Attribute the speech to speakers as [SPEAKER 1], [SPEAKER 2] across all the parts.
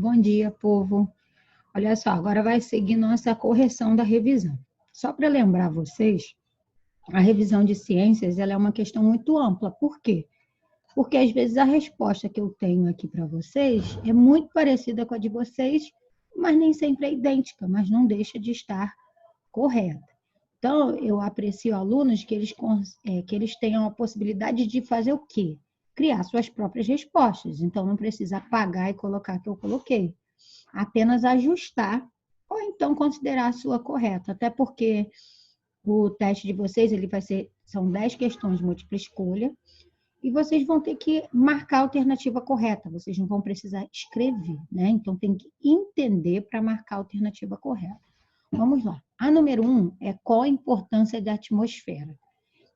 [SPEAKER 1] Bom dia, povo. Olha só, agora vai seguir nossa correção da revisão. Só para lembrar vocês, a revisão de ciências ela é uma questão muito ampla. Por quê? Porque às vezes a resposta que eu tenho aqui para vocês é muito parecida com a de vocês, mas nem sempre é idêntica, mas não deixa de estar correta. Então, eu aprecio alunos que eles tenham a possibilidade de fazer o quê? Criar suas próprias respostas. Então, não precisa apagar e colocar que eu coloquei. Apenas ajustar ou então considerar a sua correta. Até porque o teste de vocês são 10 questões múltipla escolha e vocês vão ter que marcar a alternativa correta. Vocês não vão precisar escrever, né? Então, tem que entender para marcar a alternativa correta. Vamos lá. A número 1 é qual a importância da atmosfera.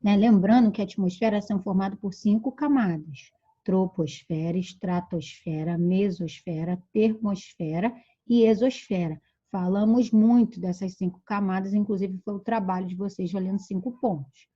[SPEAKER 1] Né? Lembrando que a atmosfera são formadas por 5 camadas. Troposfera, estratosfera, mesosfera, termosfera e exosfera. Falamos muito dessas 5 camadas, inclusive foi o trabalho de vocês valendo 5 pontos.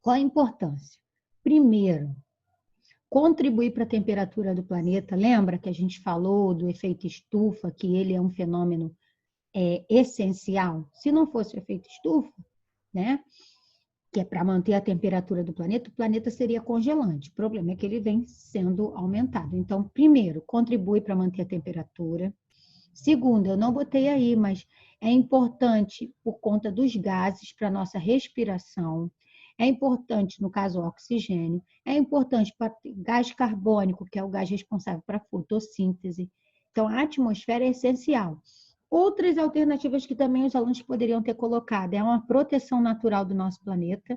[SPEAKER 1] Qual a importância? Primeiro, contribuir para a temperatura do planeta. Lembra que a gente falou do efeito estufa, que ele é um fenômeno essencial? Se não fosse o efeito estufa, né? Que é para manter a temperatura do planeta, o planeta seria congelante. O problema é que ele vem sendo aumentado. Então, primeiro, contribui para manter a temperatura. Segundo, eu não botei aí, mas é importante por conta dos gases para a nossa respiração. É importante, no caso, o oxigênio. É importante para o gás carbônico, que é o gás responsável para a fotossíntese. Então, a atmosfera é essencial. Outras alternativas que também os alunos poderiam ter colocado é uma proteção natural do nosso planeta.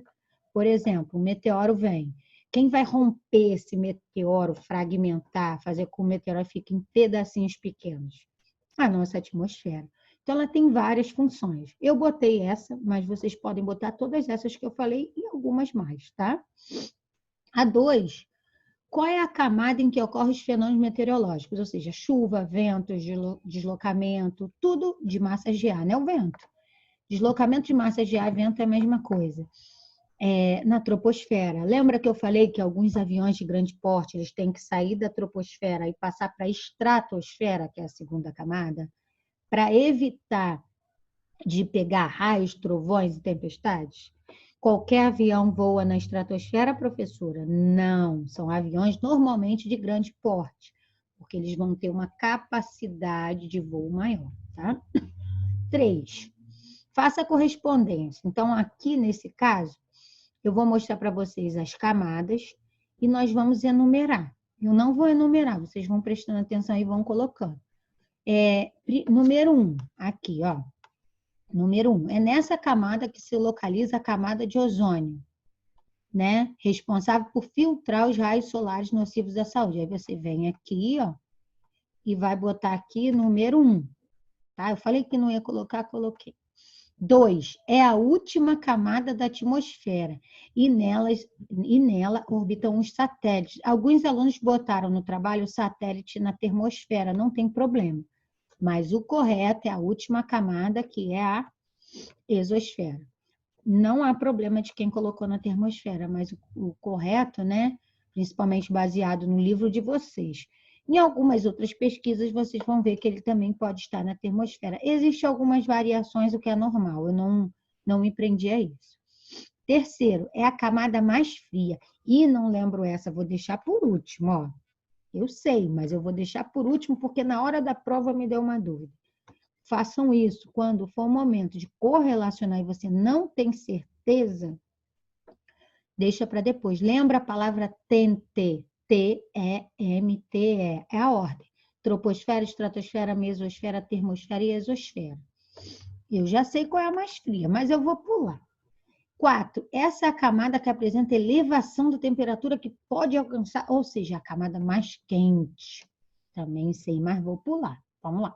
[SPEAKER 1] Por exemplo, um meteoro vem. Quem vai romper esse meteoro, fragmentar, fazer com que o meteoro fique em pedacinhos pequenos? A nossa atmosfera. Então, ela tem várias funções. Eu botei essa, mas vocês podem botar todas essas que eu falei e algumas mais, tá? A 2, qual é a camada em que ocorrem os fenômenos meteorológicos? Ou seja, chuva, ventos, deslocamento, tudo de massas de ar, né? O vento. Deslocamento de massas de ar e vento é a mesma coisa. Na troposfera. Lembra que eu falei que alguns aviões de grande porte eles têm que sair da troposfera e passar para a estratosfera, que é a segunda camada, para evitar de pegar raios, trovões e tempestades? Qualquer avião voa na estratosfera, professora? Não, são aviões normalmente de grande porte, porque eles vão ter uma capacidade de voo maior, tá? 3, faça a correspondência. Então, aqui nesse caso, eu vou mostrar para vocês as camadas e nós vamos enumerar. Eu não vou enumerar, vocês vão prestando atenção e vão colocando. Número 1, aqui, ó. Número 1, é nessa camada que se localiza a camada de ozônio, né? Responsável por filtrar os raios solares nocivos à saúde. Aí você vem aqui, ó, e vai botar aqui número 1, tá? Eu falei que não ia colocar, coloquei. 2, é a última camada da atmosfera e nela orbitam os satélites. Alguns alunos botaram no trabalho o satélite na termosfera, não tem problema. Mas o correto é a última camada, que é a exosfera. Não há problema de quem colocou na termosfera, mas o correto, né? Principalmente baseado no livro de vocês. Em algumas outras pesquisas, vocês vão ver que ele também pode estar na termosfera. Existem algumas variações, o que é normal. Eu não me prendi a isso. Terceiro, é a camada mais fria. E não lembro essa, vou deixar por último, ó. Eu sei, mas eu vou deixar por último, porque na hora da prova me deu uma dúvida. Façam isso quando for o momento de correlacionar e você não tem certeza, deixa para depois. Lembra a palavra TEMTE, T-E-M-T-E, é a ordem. Troposfera, estratosfera, mesosfera, termosfera e exosfera. Eu já sei qual é a mais fria, mas eu vou pular. 4, essa é a camada que apresenta elevação da temperatura que pode alcançar, ou seja, a camada mais quente. Também sei, mas vou pular. Vamos lá.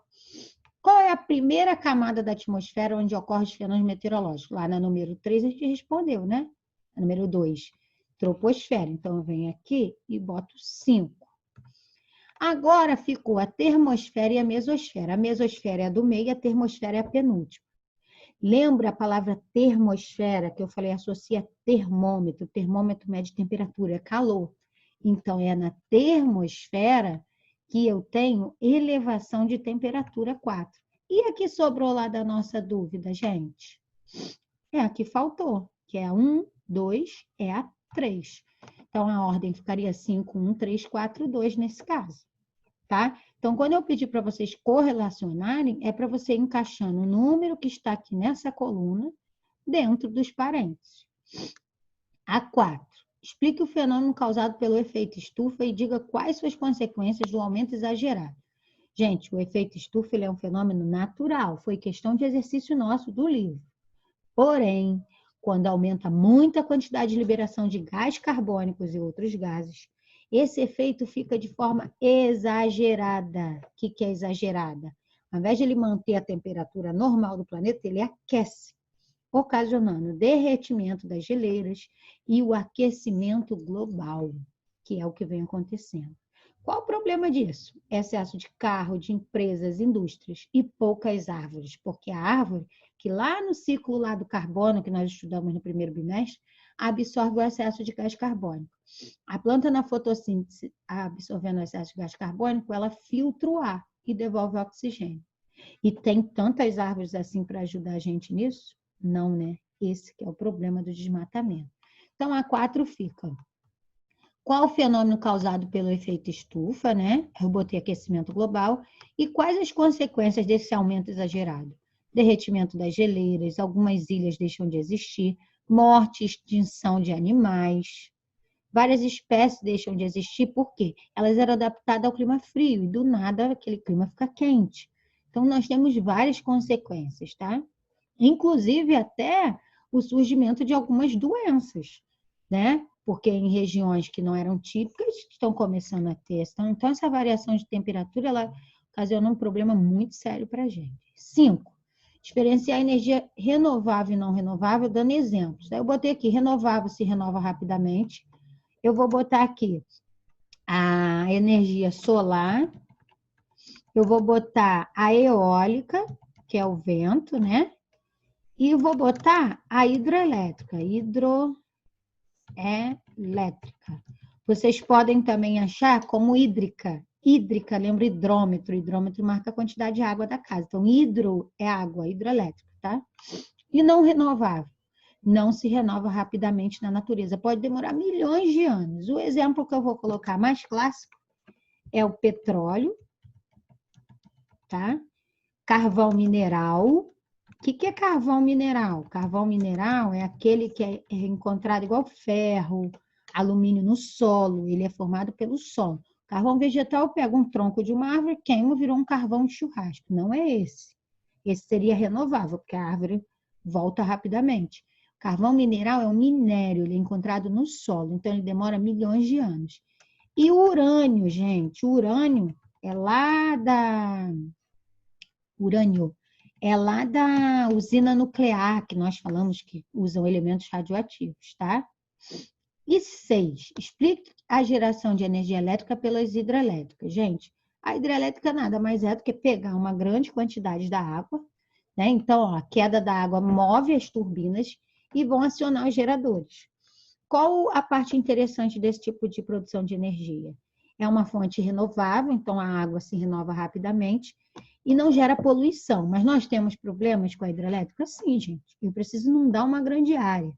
[SPEAKER 1] Qual é a primeira camada da atmosfera onde ocorrem os fenômenos meteorológicos? Lá na número 3 a gente respondeu, né? A número 2, troposfera. Então, eu venho aqui e boto 5. Agora ficou a termosfera e a mesosfera. A mesosfera é a do meio e a termosfera é a penúltima. Lembra a palavra termosfera, que eu falei, associa termômetro. Termômetro mede temperatura, é calor. Então, é na termosfera aqui eu tenho elevação de temperatura 4. E a que sobrou lá da nossa dúvida, gente? É a que faltou, que é a 1, 2, é a 3. Então, a ordem ficaria 5, 1, 3, 4, 2 nesse caso, tá? Então, quando eu pedir para vocês correlacionarem, é para você ir encaixando o número que está aqui nessa coluna dentro dos parênteses. A 4. Explique o fenômeno causado pelo efeito estufa e diga quais suas consequências do aumento exagerado. Gente, o efeito estufa ele é um fenômeno natural, foi questão de exercício nosso do livro. Porém, quando aumenta muito a quantidade de liberação de gás carbônicos e outros gases, esse efeito fica de forma exagerada. O que é exagerada? Ao invés de ele manter a temperatura normal do planeta, ele aquece, ocasionando o derretimento das geleiras e o aquecimento global, que é o que vem acontecendo. Qual o problema disso? Excesso de carro, de empresas, indústrias e poucas árvores, porque a árvore, que lá no ciclo lá do carbono, que nós estudamos no primeiro bimestre, absorve o excesso de gás carbônico. A planta na fotossíntese, absorvendo o excesso de gás carbônico, ela filtra o ar e devolve o oxigênio. E tem tantas árvores assim para ajudar a gente nisso? Não, né? Esse que é o problema do desmatamento. Então, a 4 fica. Qual o fenômeno causado pelo efeito estufa, né? Eu botei aquecimento global. E quais as consequências desse aumento exagerado? Derretimento das geleiras, algumas ilhas deixam de existir, morte e extinção de animais. Várias espécies deixam de existir, por quê? Elas eram adaptadas ao clima frio e do nada aquele clima fica quente. Então, nós temos várias consequências, tá? Inclusive até o surgimento de algumas doenças, né? Porque em regiões que não eram típicas, estão começando a ter. Então, essa variação de temperatura, ela ocasiona um problema muito sério para a gente. 5. Diferenciar energia renovável e não renovável, dando exemplos. Eu botei aqui, renovável se renova rapidamente. Eu vou botar aqui a energia solar. Eu vou botar a eólica, que é o vento, né? E vou botar a hidroelétrica. Vocês podem também achar como hídrica. Hídrica, lembra hidrômetro. Hidrômetro marca a quantidade de água da casa. Então, hidro é água, hidroelétrica, tá? E não renovável. Não se renova rapidamente na natureza. Pode demorar milhões de anos. O exemplo que eu vou colocar mais clássico é o petróleo, tá? Carvão mineral. O que é carvão mineral? Carvão mineral é aquele que é encontrado igual ferro, alumínio no solo. Ele é formado pelo solo. Carvão vegetal pega um tronco de uma árvore, queima, virou um carvão de churrasco. Não é esse. Esse seria renovável, porque a árvore volta rapidamente. Carvão mineral é um minério, ele é encontrado no solo, então ele demora milhões de anos. E o urânio, gente, o urânio é lá da usina nuclear, que nós falamos que usam elementos radioativos, tá? E 6, explique a geração de energia elétrica pelas hidrelétricas. Gente, a hidrelétrica nada mais é do que pegar uma grande quantidade da água, né? Então, ó, a queda da água move as turbinas e vão acionar os geradores. Qual a parte interessante desse tipo de produção de energia? É uma fonte renovável, então a água se renova rapidamente e não gera poluição. Mas nós temos problemas com a hidrelétrica? Sim, gente. Eu preciso inundar uma grande área.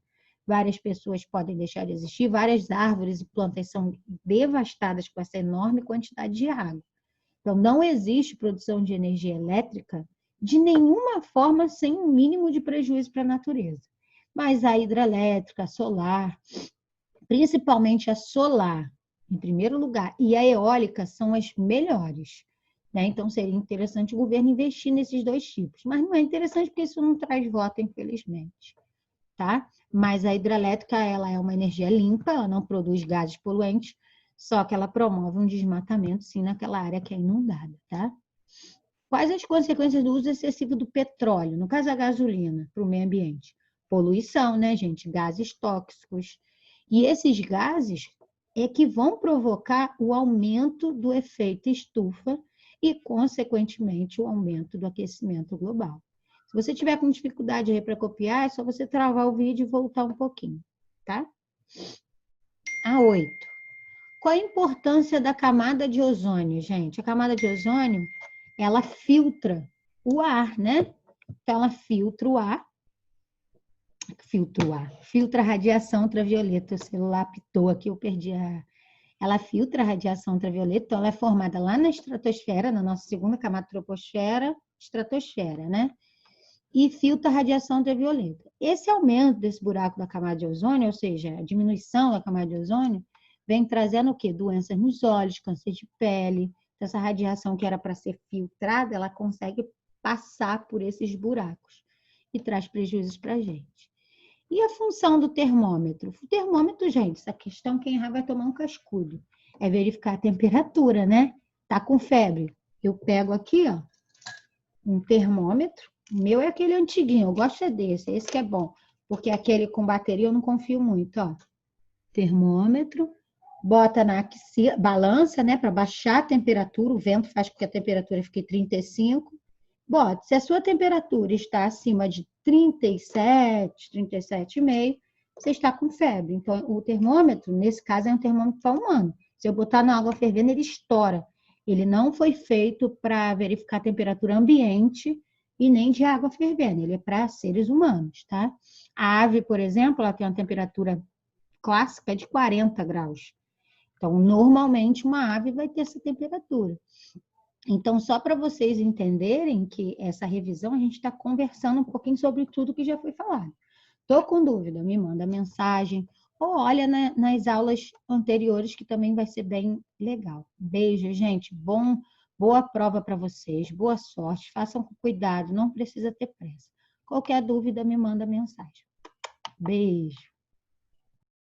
[SPEAKER 1] Várias pessoas podem deixar de existir, várias árvores e plantas são devastadas com essa enorme quantidade de água. Então, não existe produção de energia elétrica de nenhuma forma sem um mínimo de prejuízo para a natureza. Mas a hidrelétrica, a solar, principalmente a solar, em primeiro lugar, e a eólica são as melhores. Né? Então, seria interessante o governo investir nesses dois tipos. Mas não é interessante porque isso não traz voto, infelizmente. Tá? Mas a hidrelétrica ela é uma energia limpa, ela não produz gases poluentes, só que ela promove um desmatamento, sim, naquela área que é inundada. Tá? Quais as consequências do uso excessivo do petróleo, no caso a gasolina, para o meio ambiente? Poluição, né, gente? Gases tóxicos. E esses gases é que vão provocar o aumento do efeito estufa e, consequentemente, o aumento do aquecimento global. Se você tiver com dificuldade aí para copiar, é só você travar o vídeo e voltar um pouquinho, tá? A 8. qual a importância da camada de ozônio, gente? A camada de ozônio, ela filtra o ar, né? Então, ela filtra o ar, filtra a radiação ultravioleta. O celular apitou aqui, eu perdi a... Ela filtra a radiação ultravioleta, então ela é formada lá na estratosfera, na nossa segunda camada troposfera, estratosfera, né? E filtra a radiação ultravioleta. Esse aumento desse buraco da camada de ozônio, ou seja, a diminuição da camada de ozônio, vem trazendo o quê? Doenças nos olhos, câncer de pele. Essa radiação que era para ser filtrada, ela consegue passar por esses buracos e traz prejuízos para a gente. E a função do termômetro? O termômetro, gente, essa questão, quem errar vai tomar um cascudo. É verificar a temperatura, né? Tá com febre. Eu pego aqui, ó, um termômetro. O meu é aquele antiguinho, eu gosto é desse, esse que é bom. Porque aquele com bateria eu não confio muito, ó. Termômetro. Bota na axila, balança, né? Para baixar a temperatura. O vento faz com que a temperatura fique 35. Bota, se a sua temperatura está acima de 37, 37,5, você está com febre. Então, o termômetro, nesse caso, é um termômetro para humano. Se eu botar na água fervendo, ele estoura. Ele não foi feito para verificar a temperatura ambiente e nem de água fervendo. Ele é para seres humanos, tá? A ave, por exemplo, ela tem uma temperatura clássica de 40 graus. Então, normalmente, uma ave vai ter essa temperatura. Então, só para vocês entenderem que essa revisão, a gente está conversando um pouquinho sobre tudo que já foi falado. Estou com dúvida, me manda mensagem ou olha nas aulas anteriores, que também vai ser bem legal. Beijo, gente. Boa prova para vocês. Boa sorte. Façam com cuidado, não precisa ter pressa. Qualquer dúvida, me manda mensagem. Beijo.